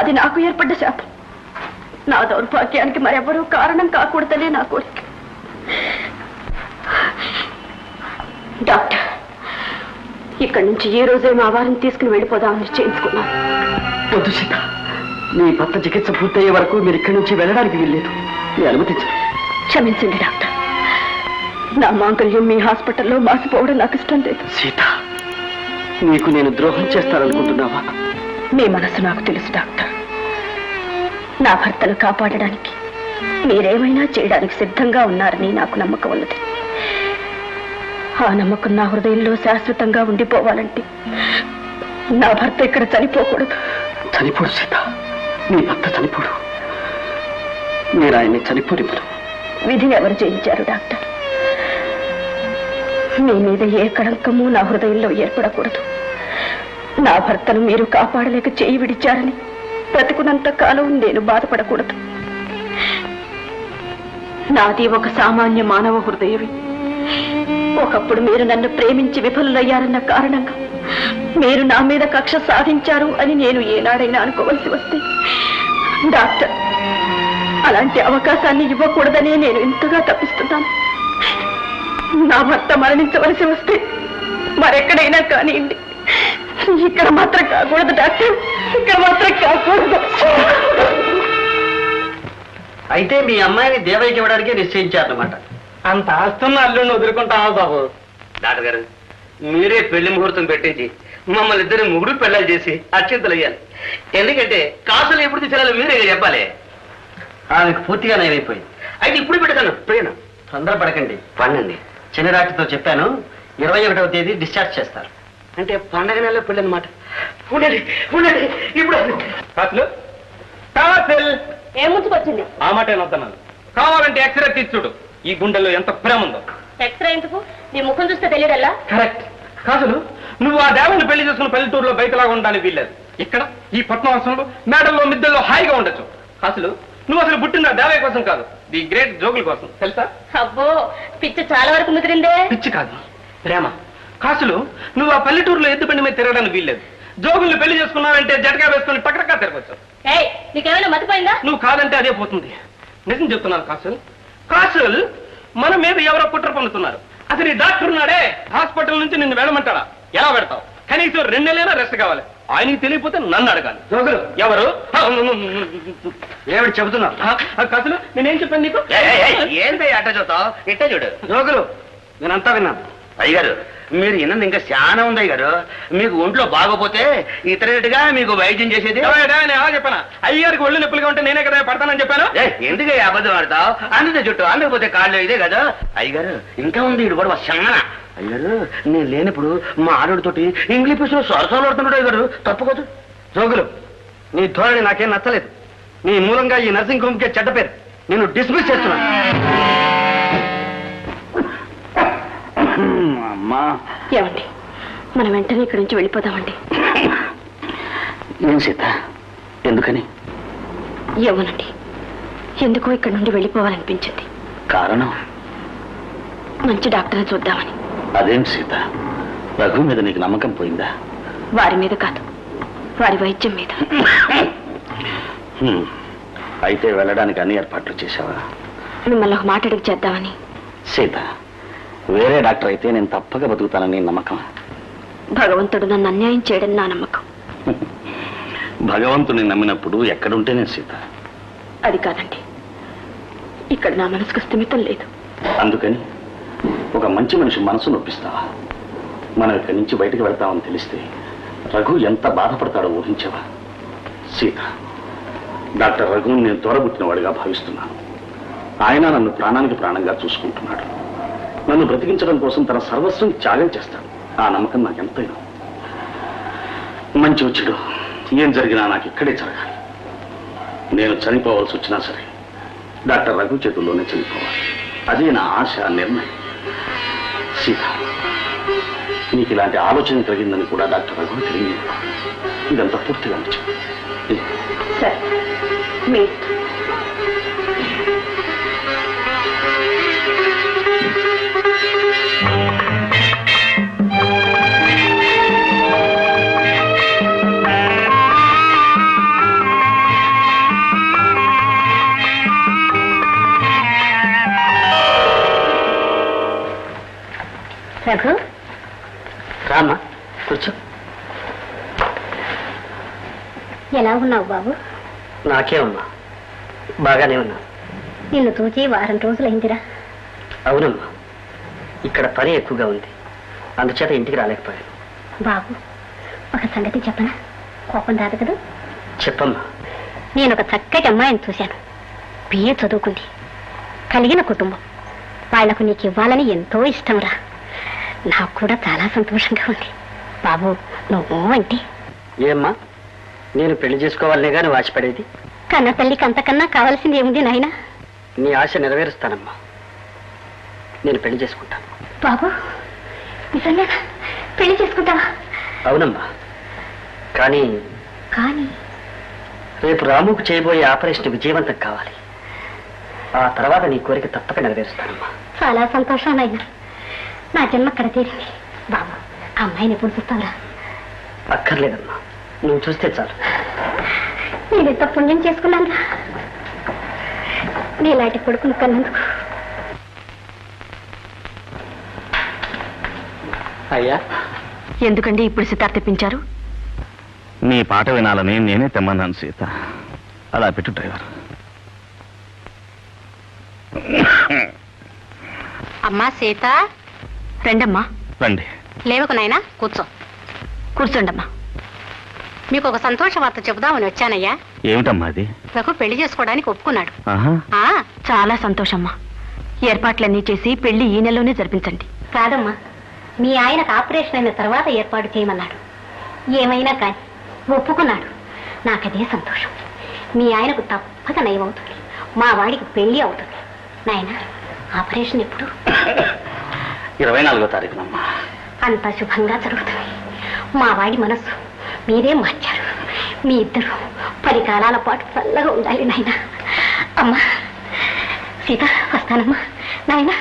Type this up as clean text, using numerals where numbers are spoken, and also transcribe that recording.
అది నాకు ఏర్పడ్డ శాపం. నా దౌర్భాగ్యానికి మరెవరూ కారణం కాకూడదనే నా కోరిక. డాక్టర్, ఇక్కడి నుంచి ఈ రోజే మా వారిని తీసుకుని వెళ్ళిపోదామని నిశ్చయించుకున్నాను. వద్దు సీత, మీ భర్త చికిత్స పూర్తయ్యే వరకు మీరు ఇక్కడి నుంచి వెళ్ళడానికి వీల్లేదు. మీ అనుమతించండి. క్షమించండి డాక్టర్, నా మాంగళ్యం మీ హాస్పిటల్లో మాసిపోవడం నాకు ఇష్టం లేదు. సీత, నీకు నేను ద్రోహం చేస్తాననుకుంటున్నావా? మీ మనసు నాకు తెలుసు డాక్టర్. నా భర్తను కాపాడడానికి మీరేమైనా చేయడానికి సిద్ధంగా ఉన్నారని నాకు నమ్మకం ఉన్నది. ఆ నమ్మకం నా హృదయంలో శాశ్వతంగా ఉండిపోవాలంటే నా భర్త ఇక్కడ చనిపోకూడదు. చనిపోడు సీత, నీ భర్త చనిపోడు. మీరు ఆయన్ని చనిపోనివ్వరు. విధిని ఎవరు జయించారు డాక్టర్? మీ మీద ఏ కళంకము నా హృదయంలో ఏర్పడకూడదు. నా భర్తను మీరు కాపాడలేక చేయి విడిచారని బ్రతుకున్నంత కాలం నేను బాధపడకూడదు. నాది ఒక సామాన్య మానవ హృదయమే. ఒకప్పుడు మీరు నన్ను ప్రేమించి విఫలులయ్యారన్న కారణంగా మీరు నా మీద కక్ష సాధించారు అని నేను ఏనాడైనా అనుకోవలసి వస్తే డాక్టర్, అలాంటి అవకాశాన్ని ఇవ్వకూడదనే నేను ఇంతగా తప్పిస్తున్నాను. నా భర్త మరణించవలసి వస్తే మరెక్కడైనా కానివ్వండి, ఇక్కడ మాత్రం కాకూడదు డాక్టర్, ఇక్కడ మాత్రం కాకూడదు. అయితే మీ అమ్మాయిని దేవయ్యకి ఇవ్వడానికి నిశ్చయించారన్నమాట. అంత ఆస్తున్న అల్లుడిని వదులుకుంటావా బాబు? డాక్టర్ గారు, మీరే పెళ్లి ముహూర్తం పెట్టించి మమ్మల్ని ఇద్దరు ముగుడు పెళ్ళాలు చేసి అత్యంతలు అయ్యాలి. ఎందుకంటే కాసులు ఎప్పుడు తీసుకెళ్ళాలి మీరే చెప్పాలి. ఆమెకు పూర్తిగా నయమైపోయింది. అయితే ఇప్పుడు పెట్టాను ప్రేణ. తొందరపడకండి. పండండి. చిన్నరాటితో చెప్పాను, 21వ తేదీ డిశ్చార్జ్ చేస్తారు. అంటే పండగ నెలలో పెళ్ళి అనమాట. ఉండండి ఉండండి, ఇప్పుడు కాసులు కాసులు ఏం ముంచుకొచ్చింది? ఆ మాట ఏమవుతున్నాను. కావాలంటే ఎక్స్రే తీసి చూడు, ఈ గుండెల్లో ఎంత ప్రేమ ఉందో. ఎక్స్రే ఎందుకు? నీ ముఖం చూస్తే తెలియదల్లా. కరెక్ట్. కాసులు, నువ్వు ఆ దేవని పెళ్లి చేసుకున్న పల్లెటూరులో బయటలాగా ఉండడానికి వీల్లేదు. ఇక్కడ ఈ పట్నవాసంలో మేడల్లో మిద్దెల్లో హాయిగా ఉండొచ్చు. కాసులు, నువ్వు అసలు పుట్టిన దేవయ్య కోసం కాదు, ది గ్రేట్ జోగుల కోసం, తెలుసా? అబ్బో, పిచ్చి చాలా వరకు ముదిరిందే. పిచ్చి కాదు, ప్రేమ. కాసులు, నువ్వు ఆ పల్లెటూరులో ఎద్దు బండి మీద తిరగడానికి వీల్లేదు. జోగుల్ని పెళ్లి చేసుకున్నావంటే జటకా వేసుకుని టకటకా తిరగచ్చు. నీకేమైనా మతిపోయిందా? నువ్వు కాదంటే అదే పోతుంది. నిజం చెప్తున్నాను కాసుల్. కాసుల్, మన మీద ఎవరో కుట్ర పొందుతున్నారు. అసలు ఈ డాక్టర్ ఉన్నాడే, హాస్పిటల్ నుంచి నిన్ను వెళ్ళమంటాడా? ఎలా పెడతావు? కనీసం 2 నెలలైనా రెస్ట్ కావాలి. ఆయనకి తెలియకపోతే నన్ను అడగాలి. జోగులు ఎవరు? ఏమిటి చెబుతున్నావు? కాసులు, నేనేం చెప్పాను నీకు? ఏంటి అట్ట చూస్తావు? ఇట్టే చూడు. జోగులు, నేనంతా విన్నాను. అయ్యగారు, మీరు విన్నది ఇంకా చాలా ఉంది అయ్యగారు. మీకు ఒంట్లో బాగోపోతే ఇతరేటుగా మీకు వైద్యం చేసేది. నేను ఎలా చెప్పాను? అయ్యారికి ఒళ్ళు నొప్పులుగా ఉంటే నేనే కదా పడతానని చెప్పాను. ఎందుకు అబద్ధం ఆడతావు? అందుకే చుట్టూ అందకపోతే కాళ్ళు ఇదే కదా. అయ్యగారు, ఇంకా ఉంది ఇడు కూడా చాలా. అయ్యారు, నేను లేనప్పుడు మా ఆడోడితోటి ఇంగ్లీష్ లో సొరసోలు ఆడుతున్నాడు. అయ్యారు, తప్పుకోదు. జోగులు, నీ ధోరణి నాకేం నచ్చలేదు. నీ మూలంగా ఈ నర్సింగ్ హోమ్కే చెడ్డ పేరు. నేను డిస్మిస్ చేస్తున్నాను. అమ్మా, ఏమండి, మనం వెంటనే ఇక్కడి నుంచి వెళ్ళిపోదామండి. ఏం సీత, ఎందుకని? ఏమోనండి, ఎందుకో ఇక్కడి నుండి వెళ్ళిపోవాలనిపించింది. కారణం? మంచి డాక్టర్ని చూద్దామని. అదేం సీత, రఘు మీద నీకు నమ్మకం పోయిందా? వారి మీద కాదు, వారి వైద్యం మీద. అయితే వెళ్ళడానికి అన్ని ఏర్పాట్లు చేశావా? మిమ్మల్ని ఒక మాట అడిగి చేద్దామని. సీత, వేరే డాక్టర్ అయితే నేను తప్పక బతుకుతానని నమ్మకం. భగవంతుడు నన్ను అన్యాయం చేయడం నా నమ్మకం. భగవంతుని నమ్మినప్పుడు ఎక్కడుంటేనే సీత. అది కాదండి, ఇక్కడ నా మనసుకు స్థిమితం లేదు. అందుకని ఒక మంచి మనిషి మనసు నొప్పిస్తావా? మనం ఇక్కడి నుంచి బయటకు వెళ్తామని తెలిస్తే రఘు ఎంత బాధపడతాడో ఊహించావా? సీత, డాక్టర్ రఘుని నేను తోడబుట్టిన వాడిగా భావిస్తున్నాను. ఆయన నన్ను ప్రాణానికి ప్రాణంగా చూసుకుంటున్నాడు. నన్ను బ్రతికించడం కోసం తన సర్వస్వం త్యాగం చేస్తాడు. ఆ నమ్మకం నాకెంతైనా. మంచి చెడు ఏం జరిగినా నాకు ఇక్కడే జరగాలి. నేను చనిపోవాల్సి వచ్చినా సరే డాక్టర్ రఘు చేతుల్లోనే చనిపోవాలి. అదే నా ఆశ, నిర్ణయం. సీత, నీకు ఇలాంటి ఆలోచన కలిగిందని కూడా డాక్టర్ రఘు తెలియదు. ఇదంతా పూర్తిగా నిజం. సరే, మీ ఎలా ఉన్నావు బాబు? నాకే ఉన్నా, బాగానే ఉన్నా. నిన్ను చూచి వారం రోజులైందిరా. అవునమ్మా, ఇక్కడ పని ఎక్కువగా ఉంది, అందుచేత ఇంటికి రాలేకపోయాను. బాబు, ఒక సంగతి చెప్పనా? కోపం రాదు కదా? చెప్పమ్మా. నేను ఒక చక్కటి అమ్మాయిని చూశాను. బిఏ చదువుకుంది, కలిగిన కుటుంబం. వాళ్లకు నీకు ఇవ్వాలని ఎంతో ఇష్టంరా. నాకు కూడా చాలా సంతోషంగా ఉంది. బాబు, నువ్వు అంటే ఏమ్మా, నేను పెళ్లి చేసుకోవాలనే కానీ ఆశపడేది? కన్న తల్లికి అంతకన్నా కావాల్సింది ఏముంది నాయనా? నీ ఆశ నెరవేరుస్తానమ్మా. నేను పెళ్లి చేసుకుంటాను. బాబు, నిజంగా పెళ్లి చేసుకుంటావా? అవునమ్మా, కానీ కానీ రేపు రాముకు చేయబోయే ఆపరేషన్ విజయవంతం కావాలి. ఆ తర్వాత నీ కోరిక తప్పక నెరవేరుస్తానమ్మా. చాలా సంతోషం నాయనా. నా జన్మ అక్కడ తీరింది. బాబు, ఆ అమ్మాయిని ఎప్పుడు చూస్తావురా? అక్కర్లేదమ్మా, నువ్వు చూస్తే చాలు. నేను ఎంత పుణ్యం చేసుకున్నాను. నీలాంటి కొడుకును కన్నందుకు. అయ్యా, ఎందుకండి ఇప్పుడు సితార్ తెప్పించారు? నీ పాట వినాలని నేనే తెమ్మన్నాను సీత. అలా పెట్టు డ్రైవర్. అమ్మా సీత, రండమ్మా. రండి. లేవకు నాయనా, కూర్చో. కూర్చోండమ్మా. మీకు ఒక సంతోష వార్త చెబుదామని వచ్చానయ్యా. ఏమిటమ్మా అది? రఘు పెళ్లి చేసుకోవడానికి ఒప్పుకున్నాడు. ఆహా. చాలా సంతోషమ్మా. ఏర్పాట్లన్నీ చేసి పెళ్లి ఈ నెలలోనే జరిపించండి. కాదమ్మా, మీ ఆయనకు ఆపరేషన్ అయిన తర్వాత ఏర్పాటు చేయమన్నాడు. ఏమైనా కానీ ఒప్పుకున్నాడు. నాకదే సంతోషం. మీ ఆయనకు తప్పక నయమవుతుంది. మా వాడికి పెళ్లి అవుతుంది. నాయన, ఆపరేషన్ ఎప్పుడు? 24వ తారీఖునమ్మా. అంత శుభంగా జరుగుతుంది. మా వాడి మనస్సు మీరే మార్చారు. మీ ఇద్దరు 10 కాలాల పాటు చల్లగా ఉండాలి నాయన. అమ్మా సీత, వస్తానమ్మా. నాయన